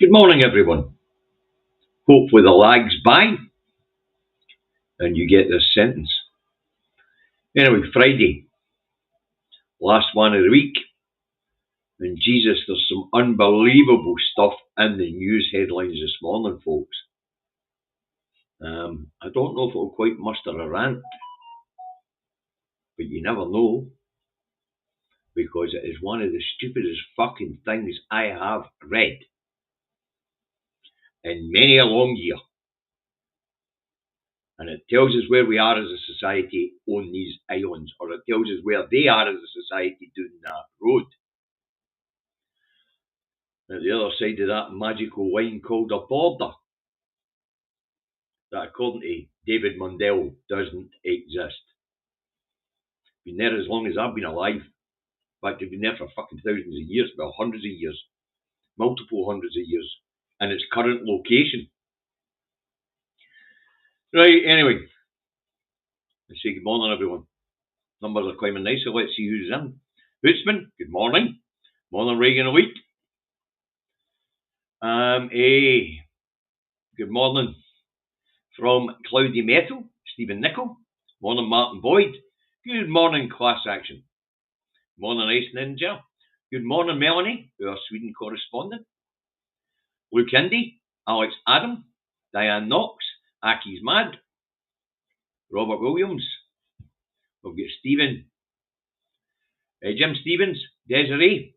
Good morning, everyone. Hopefully the lag's by and you get this sentence. Anyway, Friday, last one of the week, and Jesus, there's some unbelievable stuff in the news headlines this morning, folks. I don't know if it'll quite muster a rant, but you never know, because it is one of the stupidest fucking things I have read in many a long year. And it tells us where we are as a society on these islands, or it tells us where they are as a society doing that road. At the other side of that magical line called a border, that according to David Mundell doesn't exist. Been there as long as I've been alive. In fact, they've been there for fucking thousands of years, well, hundreds of years, multiple hundreds of years, in its current location. Right, anyway, let's say good morning, everyone. Numbers are climbing nice, so let's see who's in. Hootsman, good morning. Morning, Reagan Elite. Good morning from Cloudy Metal, Stephen Nicol. Morning, Martin Boyd. Good morning, Class Action. Morning, Ice Ninja. Good morning, Melanie, our Sweden correspondent. Luke Indy, Alex Adam, Diane Knox, Aki's Mad, Robert Williams. We've got Stephen, Jim Stevens, Desiree,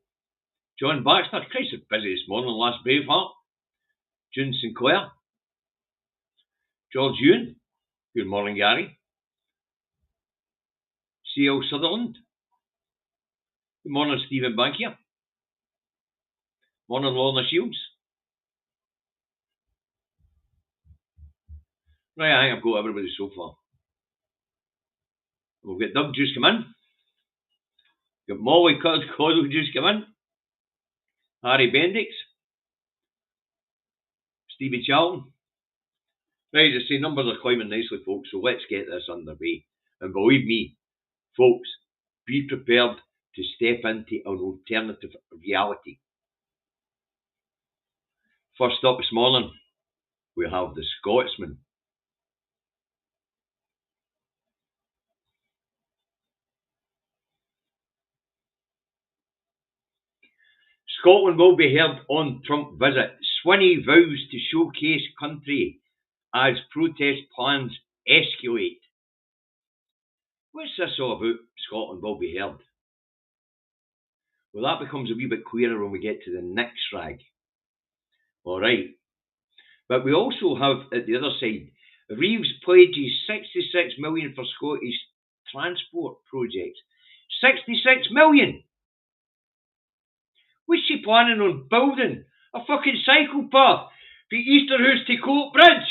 John Baxter. Christ, it's busy this morning, last Braveheart. June Sinclair, George Ewan. Good morning, Gary. C.L. Sutherland. Good morning, Stephen Bankier. Morning, Lorna Shields. Right, I think I've got everybody so far. We've got Doug Juice come in. Got Molly Coddle Juice come in. Harry Bendix. Stevie Charlton. Right, as I say, numbers are climbing nicely, folks, so let's get this underway. And believe me, folks, be prepared to step into an alternative reality. First up this morning, we have the Scotsman. Scotland will be heard on Trump visit. Swinney vows to showcase country as protest plans escalate. What's this all about? Scotland will be heard. Well, that becomes a wee bit clearer when we get to the next rag. All right. But we also have, at the other side, Reeves pledges 66 million for Scottish transport projects. 66 million! What's she planning on building? A fucking cycle path from Easterhouse to Coat Bridge?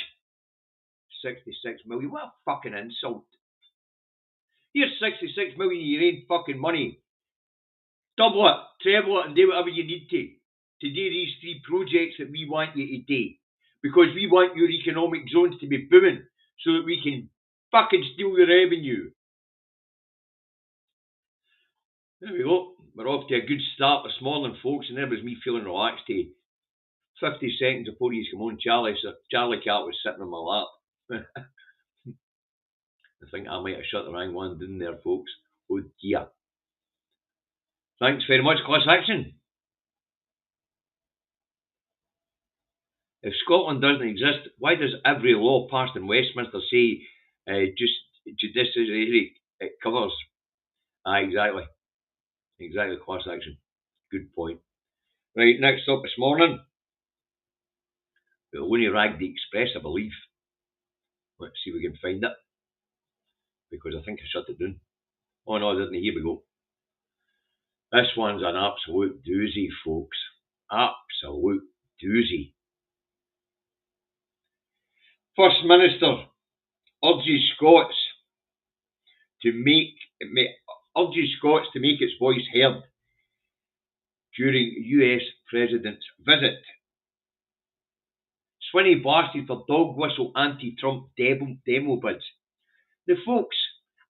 66 million? What a fucking insult. Here's 66 million of your own fucking money. Double it, treble it, and do whatever you need to do these three projects that we want you to do. Because we want your economic zones to be booming so that we can fucking steal your revenue. There we go. We're off to a good start this morning, folks, and there was me feeling relaxed to 50 seconds before you come on, Charlie. So Charlie Cat was sitting on my lap. I think I might have shut the wrong one down there, folks. Oh dear. Thanks very much, Class Action. If Scotland doesn't exist, why does every law passed in Westminster say just judiciary it covers? Exactly. Exactly, Class Action. Good point. Right, next up this morning, we'll only rag the Express, I believe. Let's see if we can find it. Because I think I shut it down. Oh no, I didn't. Here we go. This one's an absolute doozy, folks. Absolute doozy. First Minister urges Scots to make its voice heard during US President's visit. Swinney blasted for dog whistle anti-Trump demo bids. The folks,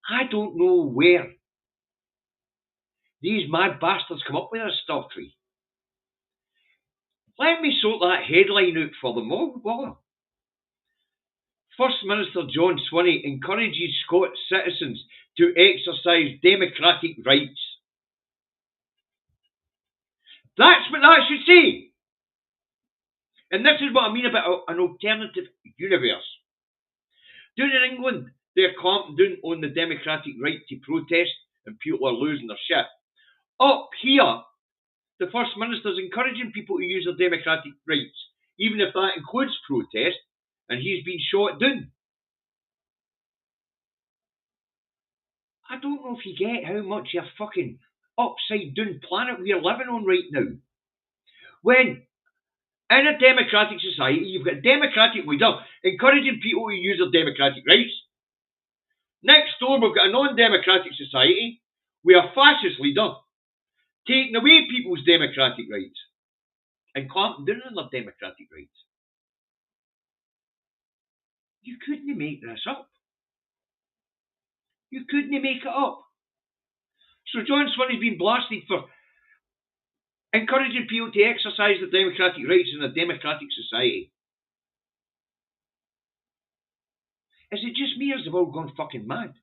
I don't know where these mad bastards come up with this stuff. Let me sort that headline out for them all, will I? First Minister John Swinney encourages Scots citizens to exercise democratic rights. That's what that should say. And this is what I mean about an alternative universe. Down in England, they're clamping down on the democratic right to protest and people are losing their shit. Up here, the First Minister's encouraging people to use their democratic rights, even if that includes protest, and he's been shot down. I don't know if you get how much of a fucking upside down planet we're living on right now. When in a democratic society, you've got a democratic leader encouraging people to use their democratic rights. Next door, we've got a non-democratic society with a fascist leader taking away people's democratic rights and clamping down on their democratic rights. You couldn't make this up. You couldn't make it up. So John Swinney's been blasted for encouraging people to exercise their democratic rights in a democratic society. Is it just me or has they've all gone fucking mad?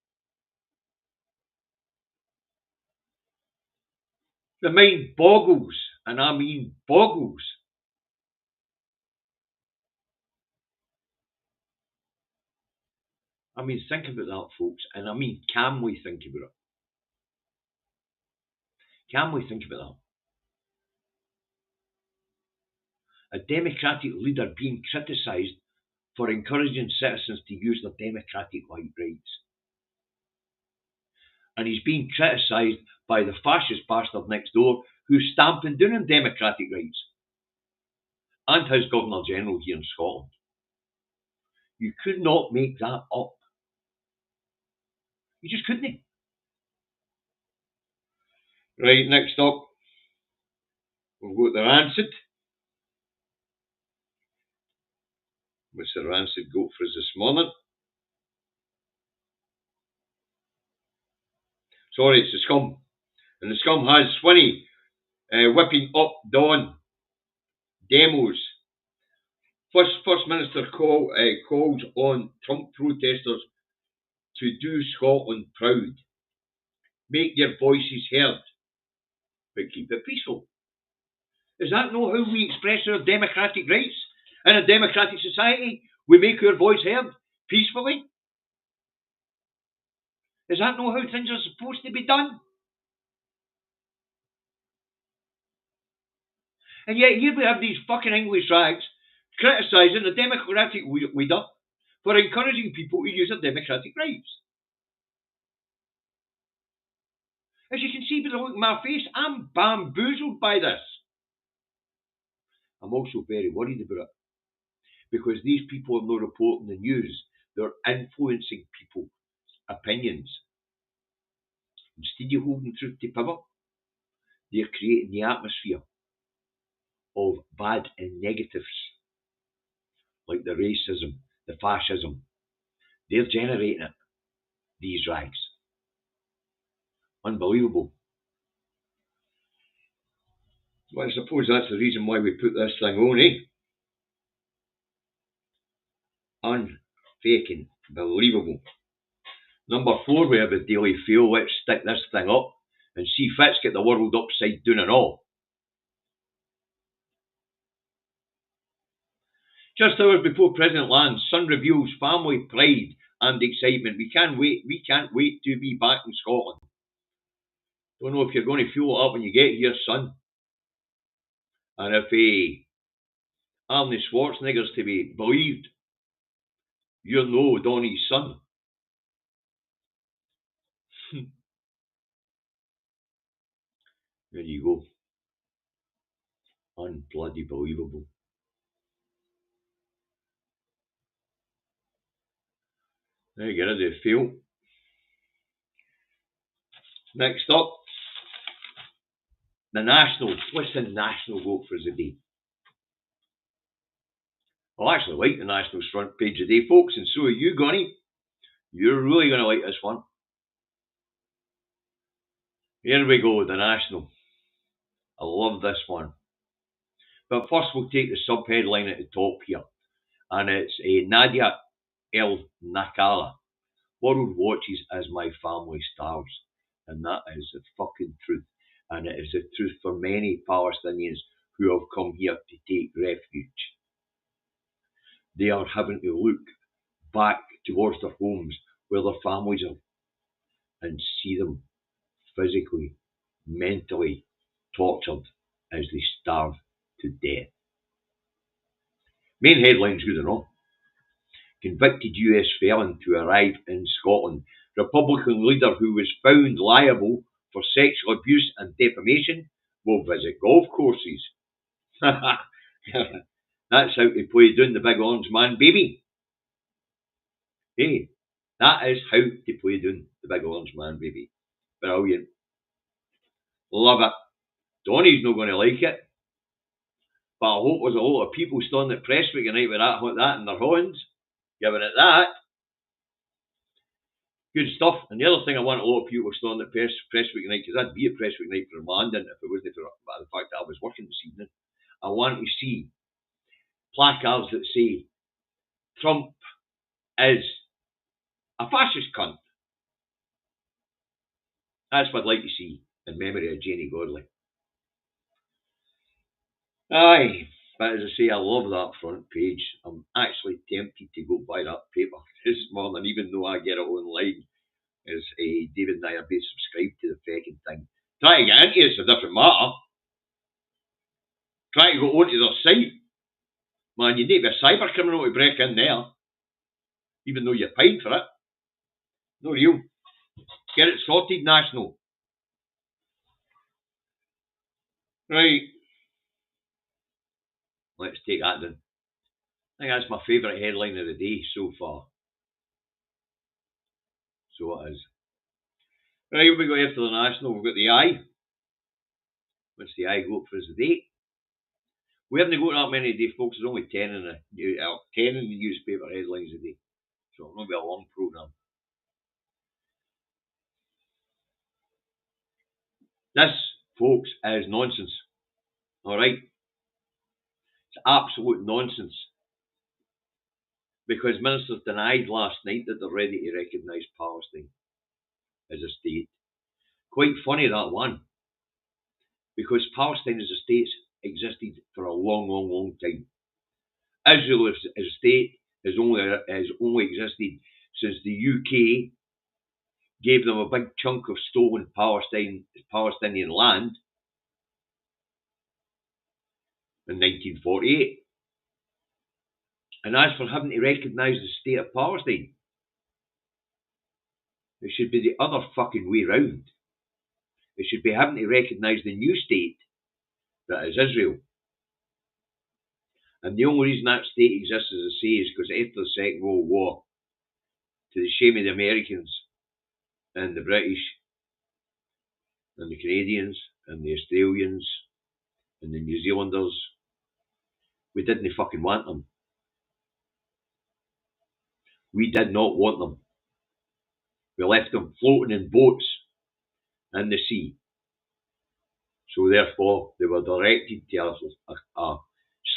The mind boggles, and I mean boggles. I mean, think about that, folks, and I mean, can we think about it? Can we think about that? A democratic leader being criticised for encouraging citizens to use their democratic rights. And he's being criticised by the fascist bastard next door who's stamping down on democratic rights. And his Governor General here in Scotland. You could not make that up. You just couldn't. Right, next up, we've got the Rancid. What's the Rancid got for us this morning? Sorry, it's the Scum. And the Scum has Swinney whipping up Dawn demos. First Minister calls on Trump protesters to do Scotland proud. Make your voices heard, but keep it peaceful. Is that not how we express our democratic rights? In a democratic society, we make our voice heard peacefully. Is that not how things are supposed to be done? And yet here we have these fucking English rags criticising the democratic leader for encouraging people to use their democratic rights. As you can see by the look in my face, I'm bamboozled by this. I'm also very worried about it because these people are not reporting the news. They're influencing people's opinions. Instead of holding truth to power, they're creating the atmosphere of bad and negatives, like the racism, the fascism. They're generating it, these rags. Unbelievable. Well, I suppose that's the reason why we put this thing on, eh? Unfaking believable. Number 4, we have a Daily Fail. Let's stick this thing up and see if it's get the world upside down and all. Just hours before President lands, Sun reveals family pride and excitement. We can't wait to be back in Scotland. Don't know if you're going to feel it up when you get here, son. And if Arnie Schwarzenegger's to be believed, you're no Donnie's son. There you go. Unbloody believable. There you get it, they fail. Next up, the National. What's the National vote for today? I actually like the National's front page today, folks, and so are you, Gonnie. You're really going to like this one. Here we go, the National. I love this one. But first we'll take the sub-headline at the top here. And it's Nadia El Nakala. World watches as my family starves. And that is the fucking truth. And it is the truth for many Palestinians who have come here to take refuge. They are having to look back towards their homes where their families are and see them physically, mentally tortured as they starve to death. Main headlines, good enough. Convicted US felon to arrive in Scotland. Republican leader who was found liable for sexual abuse and defamation will visit golf courses. That's how to play down the big orange man, baby. Hey, that is how to play down the big orange man, baby. Brilliant. Love it. Donny's not going to like it. But I hope there's a lot of people standing at Presswick tonight with that in their hands. Giving it that. Good stuff. And the other thing I want a lot of people standing at Presswick night, because I'd be at Presswick night for London if it wasn't for the fact that I was working this evening. I want to see placards that say Trump is a fascist cunt. That's what I'd like to see in memory of Janie Godley. Aye, but as I say, I love that front page. I'm actually tempted to go buy that paper this morning, even though I get it online. As David and I are both subscribed to the fucking thing. Try to get into it's a different matter. Try to go onto their site. Man, you need to be a cyber criminal to break in there. Even though you're paying for it. No real. Get it sorted, National. Right. Let's take that down. I think that's my favourite headline of the day so far. So it is. Right, we go after the National. We've got the Eye. What's the Eye got for us today? We haven't got that many today, folks. There's only 10 in the newspaper headlines a day. So it'll not be a long programme. This, folks, is nonsense. Alright? It's absolute nonsense. Because ministers denied last night that they're ready to recognise Palestine as a state. Quite funny, that one. Because Palestine as a state existed for a long, long, long time. Israel as a state has only existed since the UK gave them a big chunk of stolen Palestinian land in 1948. And as for having to recognise the state of Palestine, it should be the other fucking way round. It should be having to recognise the new state that is Israel. And the only reason that state exists, as I say, is because after the Second World War, to the shame of the Americans and the British and the Canadians and the Australians and the New Zealanders, we didn't fucking want them. We did not want them. We left them floating in boats in the sea. So therefore, they were directed to a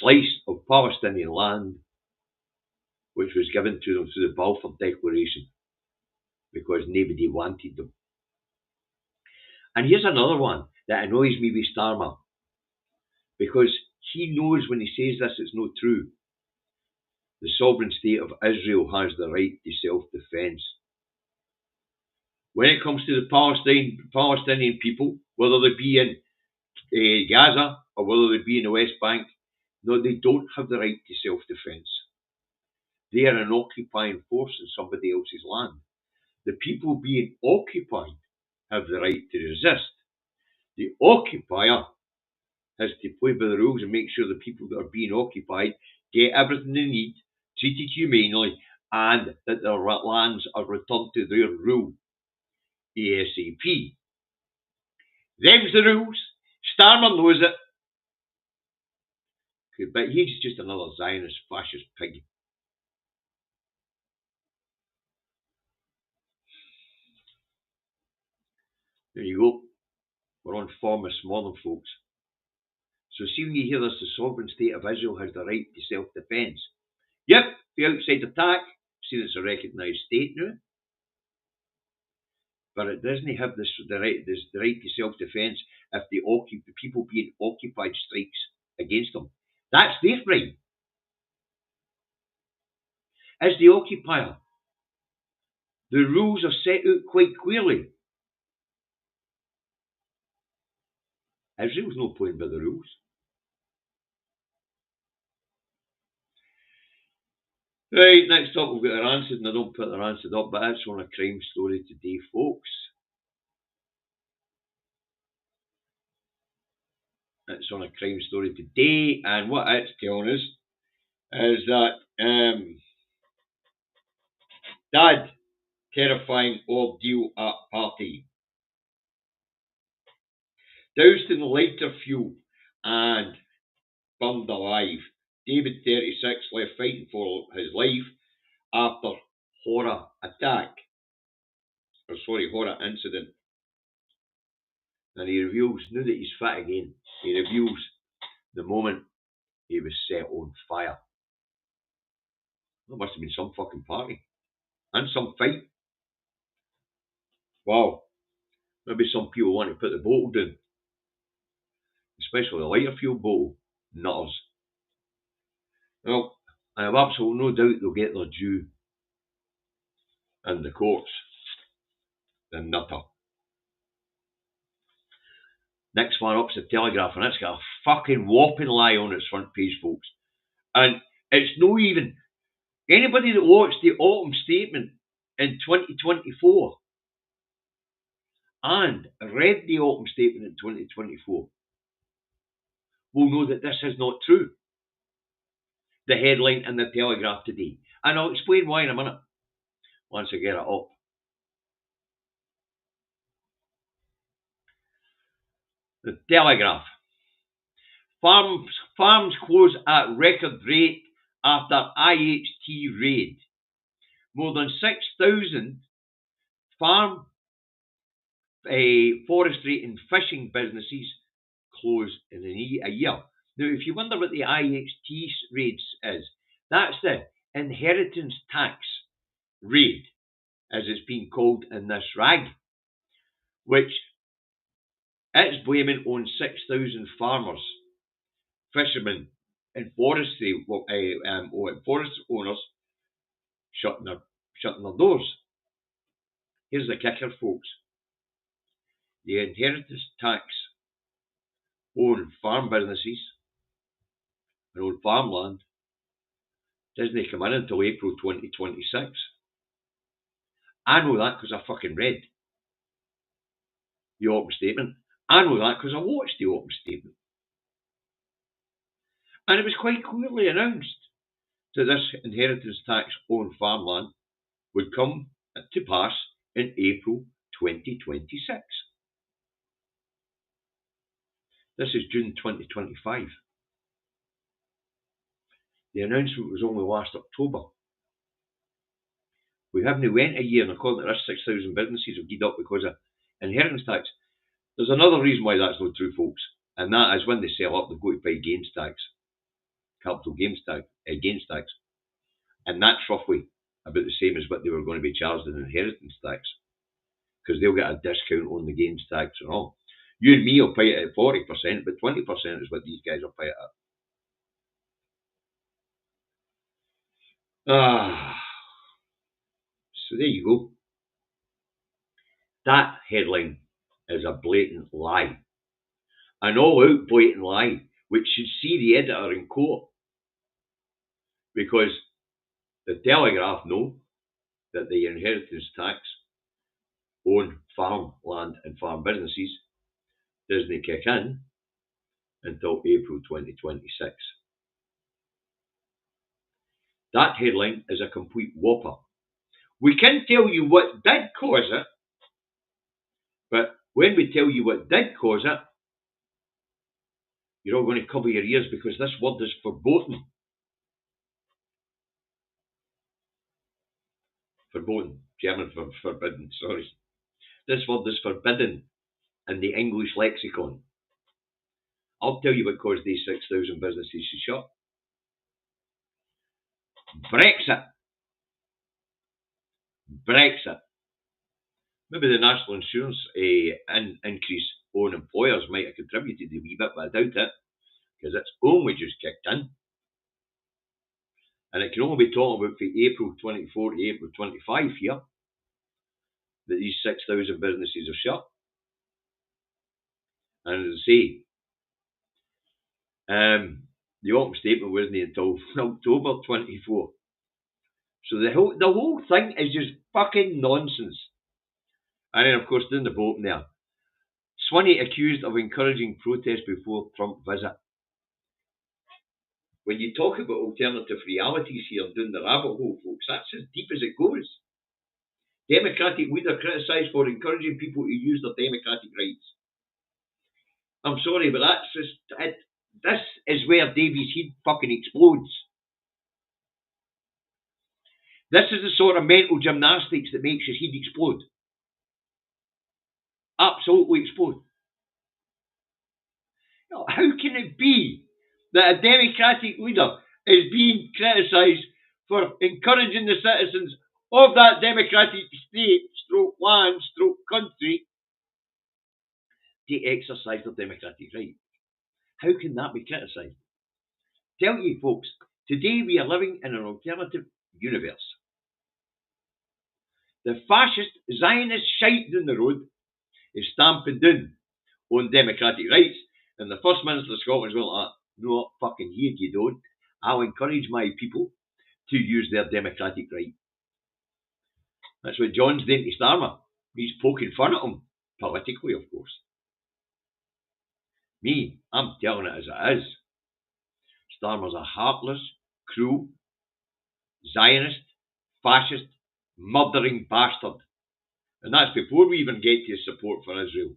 slice of Palestinian land which was given to them through the Balfour Declaration because nobody wanted them. And here's another one that annoys me with Starmer, because he knows when he says this it's not true. The sovereign state of Israel has the right to self-defence. When it comes to the Palestinian people, whether they be in Gaza or whether they be in the West Bank, no, they don't have the right to self-defence. They are an occupying force in somebody else's land. The people being occupied have the right to resist. The occupier has to play by the rules and make sure the people that are being occupied get everything they need, treated humanely, and that their lands are returned to their rule ASAP. Them's the rules. Starmer knows it. But he's just another Zionist fascist pig. There you go. We're on form this morning, folks. So see when you hear this, the sovereign state of Israel has the right to self-defence. Yep, the outside attack, see it's a recognised state now. But it doesn't have the right to self-defence if the people being occupied strikes against them. That's their right. As the occupier, the rules are set out quite clearly. Israel's not playing by the rules. Right, next up we've got the Rancid, and I don't put the Rancid up, but that's on a crime story today, folks. It's on a crime story today, and what it's telling us is that Dad, terrifying ordeal at party. Doused in lighter fuel and burned alive. David, 36, left fighting for his life after horror incident. And he reveals, now that he's fit again, he reveals the moment he was set on fire. That must have been some fucking party. And some fight. Wow. Maybe some people want to put the bottle down. Especially the lighter fuel bottle. Nutters. Well, I have absolutely no doubt they'll get their due in the courts. The nutter. Next one up's the Telegraph, and it's got a fucking whopping lie on its front page, folks. And it's no even... Anybody that watched the autumn statement in 2024 and read the autumn statement in 2024 will know that this is not true. The headline in the Telegraph today. And I'll explain why in a minute, once I get it up. The Telegraph. Farms close at record rate after IHT raid. More than 6,000 farm, forestry and fishing businesses close in a year. Now, if you wonder what the IHT raids is, that's the inheritance tax raid, as it's been called in this rag, which it's blaming on 6,000 farmers, fishermen, and forestry forest owners shutting their doors. Here's the kicker, folks. The inheritance tax on farm businesses and on farmland doesn't come in until April 2026. I know that because I fucking read the autumn statement. I know that because I watched the autumn statement. And it was quite clearly announced that this inheritance tax on farmland would come to pass in April 2026. This is June 2025. The announcement was only last October. We haven't went a year, and according to this, 6,000 businesses have gied up because of inheritance tax. There's another reason why that's not true, folks, and that is when they sell up, they've got to pay gains tax, capital gains tax, and that's roughly about the same as what they were going to be charged in inheritance tax, because they'll get a discount on the gains tax and all. You and me will pay it at 40%, but 20% is what these guys will pay it at. So there you go. That headline is a blatant lie. An all-out blatant lie, which should see the editor in court. Because the Telegraph know that the inheritance tax on farmland and farm businesses doesn't kick in until April 2026. That headline is a complete whopper. We can tell you what did cause it, but when we tell you what did cause it, you're all going to cover your ears because this word is verboten. Verboten, German for forbidden, sorry. This word is forbidden in the English lexicon. I'll tell you what caused these 6,000 businesses to shut. Brexit. Maybe the national insurance increase on employers might have contributed a wee bit, but I doubt it, because it's only just kicked in. And it can only be talking about from April 24 to April 25 here, that these 6,000 businesses are shut. And as I say, the autumn statement wasn't until October 24. So the whole thing is just fucking nonsense. And then, of course, in the bottom there, Swinney accused of encouraging protest before Trump visit. When you talk about alternative realities here down the rabbit hole, folks, that's as deep as it goes. Democratic leader criticised for encouraging people to use their democratic rights. I'm sorry, but that's just it. This is where Davies' head fucking explodes. This is the sort of mental gymnastics that makes his head explode. Absolutely explode. Now, how can it be that a democratic leader is being criticised for encouraging the citizens of that democratic state, stroke land, stroke country, to exercise their democratic right? How can that be criticised? Tell you folks, today we are living in an alternative universe. The fascist Zionist shite down the road is stamping down on democratic rights, and the First Minister of Scotland is going like, no, fucking here you don't. I'll encourage my people to use their democratic right. That's what John's doing to Starmer. He's poking fun at him, politically, of course. Me, I'm telling it as it is. Starmer's a heartless, cruel, Zionist, fascist, murdering bastard. And that's before we even get to his support for Israel.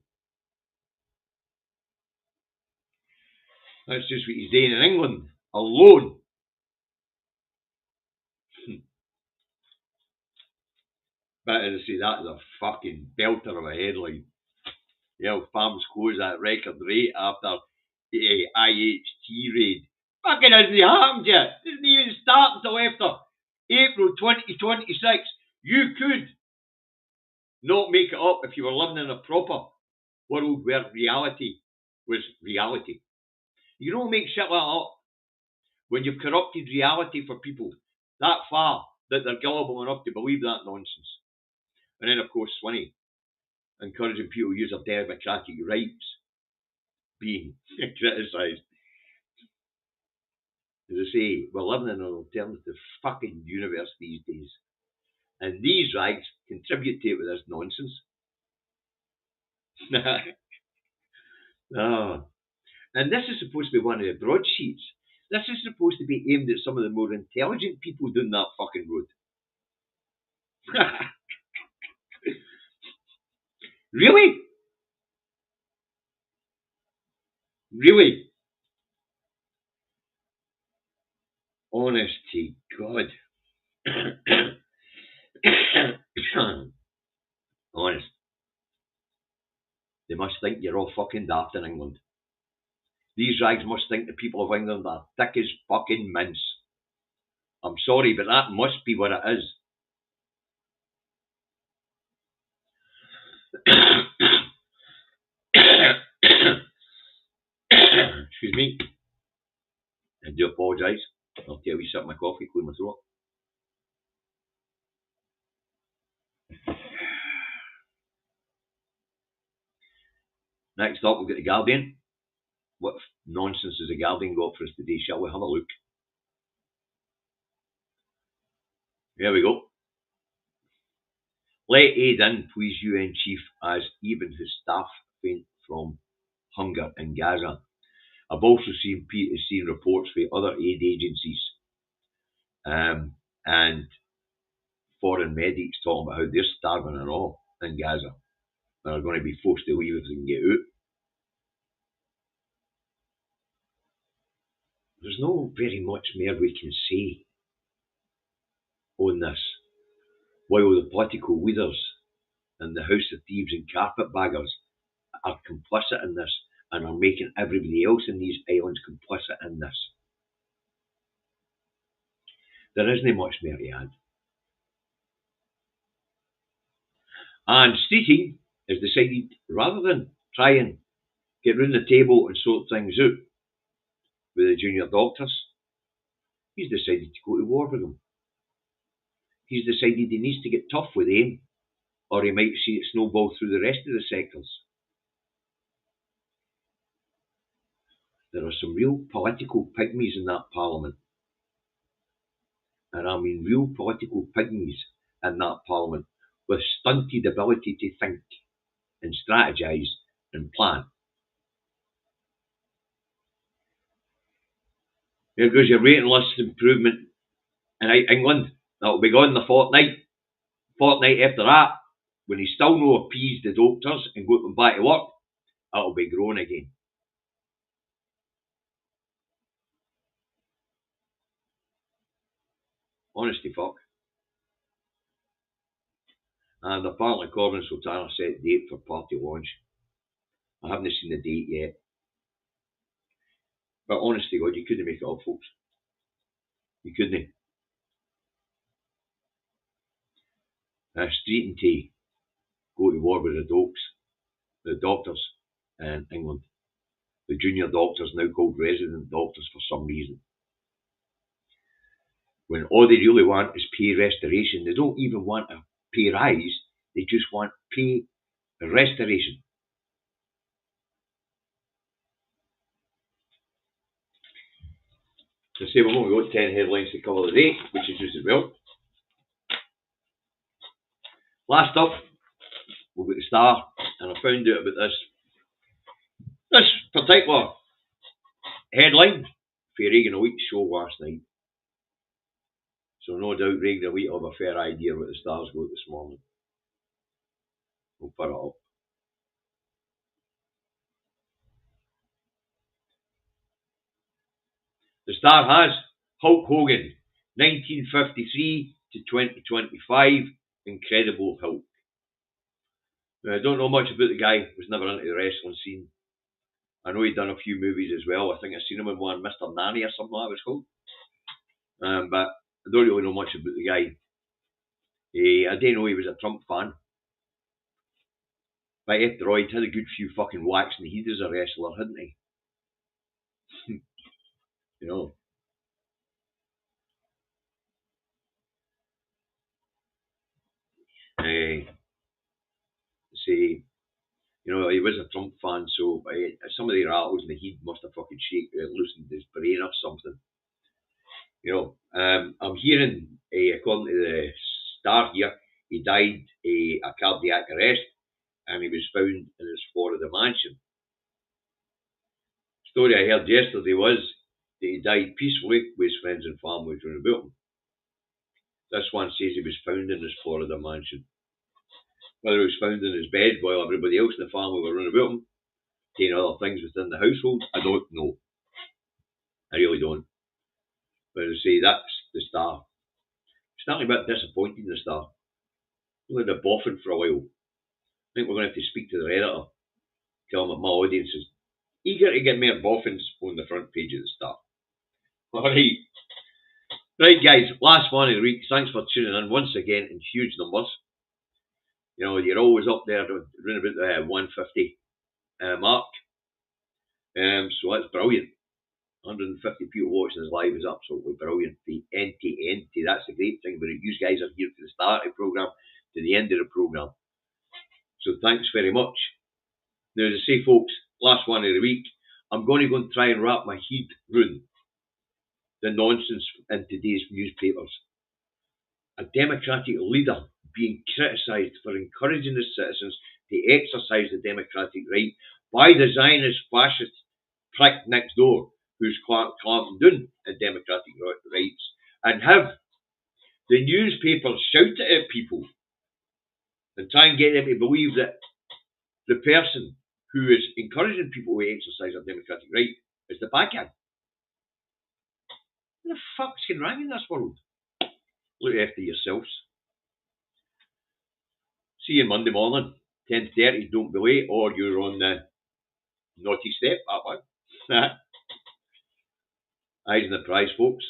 That's just what he's doing in England, alone. But as I say, that is a fucking belter of a headline. Yeah, farms close at record rate after the IHT raid. Fucking hasn't happened yet. It doesn't even start until after April 2026. You could not make it up if you were living in a proper world where reality was reality. You don't make shit like that up when you've corrupted reality for people that far that they're gullible enough to believe that nonsense. And then, of course, Swinney encouraging people to use their democratic rights being criticised. As I say, we're living in an alternative fucking universe these days. And these rags contribute to it with this nonsense. Oh. And this is supposed to be one of the broadsheets. This is supposed to be aimed at some of the more intelligent people down that fucking road. Really? Really? Honest to God. Honest. They must think you're all fucking daft in England. These rags must think the people of England are thick as fucking mince. I'm sorry, but that must be what it is. Excuse me. I do apologise. I'll take a wee sip of my coffee, clear my throat. Next up, we've got The Guardian. What nonsense has The Guardian got for us today? Shall we have a look? Here we go. Let aid in, please, UN chief, as even his staff faint from hunger in Gaza. I've also seen reports from other aid agencies and foreign medics talking about how they're starving and all in Gaza. They're going to be forced to leave if they can get out. There's no very much more we can say on this, while the political leaders and the House of Thieves and carpetbaggers are complicit in this. and are making everybody else in these islands complicit in this. There isn't much more to add. And Streeting has decided, rather than try and get round the table and sort things out with the junior doctors, he's decided to go to war with them. He's decided he needs to get tough with AIM, or he might see it snowball through the rest of the sectors. There are some real political pygmies in that parliament. And I mean real political pygmies in that parliament with stunted ability to think and strategise and plan. There goes your rating list improvement in England. That'll be gone in the fortnight. Fortnight after that, when he still no appeased the doctors and got them back to work, that'll be growing again. Honesty fuck. And apparently Corbyn Sultana set date for party launch. I haven't seen the date yet. But honestly God, you couldn't make it up, folks. You couldn't. Streeting to go to war with the doctors in England. The junior doctors, now called resident doctors for some reason. When all they really want is pay restoration. They don't even want a pay rise, they just want pay restoration. To say we've only got 10 headlines to cover today, which is just as well. Last up, we've got the Star, and I found out about this particular headline for Reagan Elite's show last night. So no doubt Reagan Elite will have a fair idea what the Star's got this morning. We'll put it up. The Star has Hulk Hogan, 1953 to 2025, Incredible Hulk. Now, I don't know much about the guy, was never into the wrestling scene. I know he'd done a few movies as well. I think I've seen him in one, Mr. Nanny or something like that it was called. But I don't really know much about the guy. I didn't know he was a Trump fan. But after all, he'd had a good few fucking whacks in the head as a wrestler, hadn't he? You know. You know, he was a Trump fan, so some of the rattles in the head must have fucking loosened his brain or something. You know, I'm hearing, according to the Star here, he died a cardiac arrest, and he was found in his Florida mansion. The story I heard yesterday was that he died peacefully with his friends and family round about him. This one says he was found in his Florida mansion. Whether he was found in his bed while everybody else in the family were running about him, doing other things within the household, I don't know. I really don't. But as I say, that's the Star. I'm starting a bit disappointed in the Star. We've had a boffin for a while. I think we're going to have to speak to the editor. Tell him that my audience is eager to get more boffins on the front page of the Star. Alright. Right guys, last one of the week. Thanks for tuning in once again in huge numbers. You know, you're always up there around about the 150 mark. So that's brilliant. 150 people watching us live is absolutely brilliant. The end to end. That's the great thing about it. You guys are here from the start of the programme to the end of the programme. So thanks very much. Now, as I say, folks, last one of the week, I'm going to go and try and wrap my head round the nonsense in today's newspapers. A democratic leader being criticised for encouraging the citizens to exercise the democratic right by the Zionist fascist prick next door who's clamping down on democratic rights, and have the newspapers shout it at people and try and get them to believe that the person who is encouraging people to exercise their democratic right is the bad guy. What the fuck's going wrong in this world? Look after yourselves. See you Monday morning, 10:30. Don't be late, or you're on the Naughty step, that one. Eyes on the prize, folks.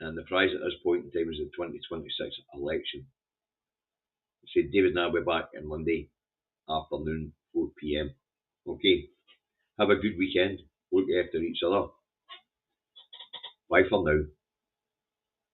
And the prize at this point in time is the 2026 election. So David and I will be back on Monday afternoon, 4 p.m. Okay. Have a good weekend. Look after each other. Bye for now.